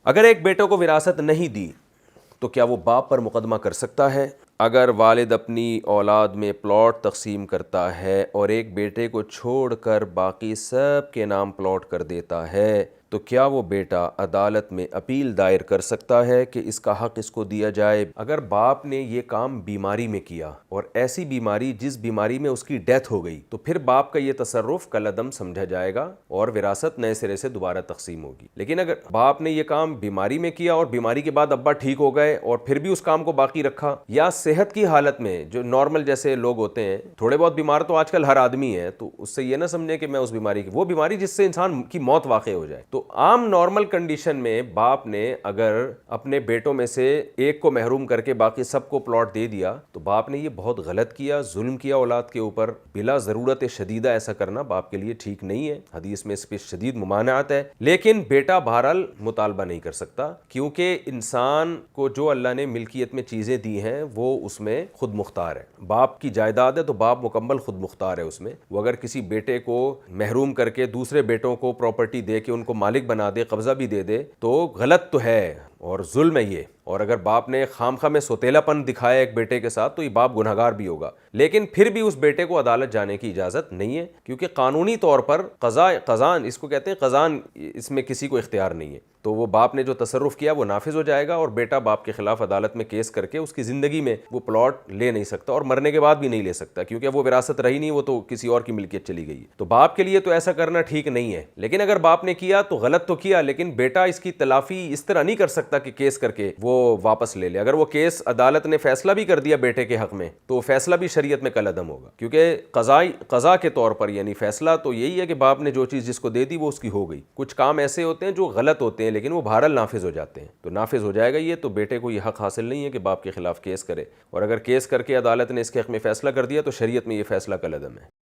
اگر ایک بیٹے کو وراثت نہیں دی تو کیا وہ باپ پر مقدمہ کر سکتا ہے؟ اگر والد اپنی اولاد میں پلاٹ تقسیم کرتا ہے اور ایک بیٹے کو چھوڑ کر باقی سب کے نام پلاٹ کر دیتا ہے تو کیا وہ بیٹا عدالت میں اپیل دائر کر سکتا ہے کہ اس کا حق اس کو دیا جائے؟ اگر باپ نے یہ کام بیماری میں کیا اور ایسی بیماری جس بیماری میں اس کی ڈیتھ ہو گئی تو پھر باپ کا یہ تصرف کالعدم سمجھا جائے گا اور وراثت نئے سرے سے دوبارہ تقسیم ہوگی۔ لیکن اگر باپ نے یہ کام بیماری میں کیا اور بیماری کے بعد ابا ٹھیک ہو گئے اور پھر بھی اس کام کو باقی رکھا، یا صحت کی حالت میں جو نارمل جیسے لوگ ہوتے ہیں، تھوڑے بہت بیمار تو آج کل ہر آدمی ہے، تو اس سے یہ نہ سمجھے کہ میں اس بیماری کی، وہ بیماری جس سے انسان کی موت واقع ہو جائے، تو عام نارمل کنڈیشن میں باپ نے اگر اپنے بیٹوں میں سے ایک کو محروم کر کے باقی سب کو پلاٹ دے دیا تو باپ نے یہ بہت غلط کیا، ظلم کیا اولاد کے اوپر۔ بلا ضرورت شدیدہ ایسا کرنا باپ کے لیے ٹھیک نہیں ہے، حدیث میں اس پہ شدید ممانعت ہے۔ لیکن بیٹا بہرحال مطالبہ نہیں کر سکتا، کیونکہ انسان کو جو اللہ نے ملکیت میں چیزیں دی ہیں وہ اس میں خود مختار ہے۔ باپ کی جائیداد ہے تو باپ مکمل خود مختار ہے اس میں۔ وہ اگر کسی بیٹے کو محروم کر کے دوسرے بیٹوں کو پراپرٹی دے کے ان کو مالک بنا دے، قبضہ بھی دے دے، تو غلط تو ہے اور ظلم ہے یہ۔ اور اگر باپ نے خامخواہ میں سوتیلا پن دکھایا ایک بیٹے کے ساتھ تو یہ باپ گنہگار بھی ہوگا، لیکن پھر بھی اس بیٹے کو عدالت جانے کی اجازت نہیں ہے، کیونکہ قانونی طور پر قضان اس کو کہتے ہیں، قضان اس میں کسی کو اختیار نہیں ہے۔ تو وہ باپ نے جو تصرف کیا وہ نافذ ہو جائے گا اور بیٹا باپ کے خلاف عدالت میں کیس کر کے اس کی زندگی میں وہ پلاٹ لے نہیں سکتا اور مرنے کے بعد بھی نہیں لے سکتا، کیونکہ وہ وراثت رہی نہیں، وہ تو کسی اور کی ملکیت چلی گئی۔ تو باپ کے لیے تو ایسا کرنا ٹھیک نہیں ہے، لیکن اگر باپ نے کیا تو غلط تو کیا، لیکن بیٹا اس کی تلافی اس طرح نہیں کر سکتا کہ کیس کر کے وہ واپس لے لے۔ اگر وہ کیس عدالت نے فیصلہ بھی کر دیا بیٹے کے حق میں تو فیصلہ بھی شریعت میں کالعدم ہوگا، کیونکہ قضا کے طور پر یعنی فیصلہ تو یہی ہے کہ باپ نے جو چیز جس کو دے دی وہ اس کی ہو گئی۔ کچھ کام ایسے ہوتے ہیں جو غلط ہوتے ہیں لیکن وہ بہرحال نافذ ہو جاتے ہیں، تو نافذ ہو جائے گا یہ، تو بیٹے کو یہ حق حاصل نہیں ہے کہ باپ کے خلاف کیس کرے، اور اگر کیس کر کے عدالت نے اس کے حق میں فیصلہ کر دیا تو شریعت میں یہ فیصلہ کالعدم ہے۔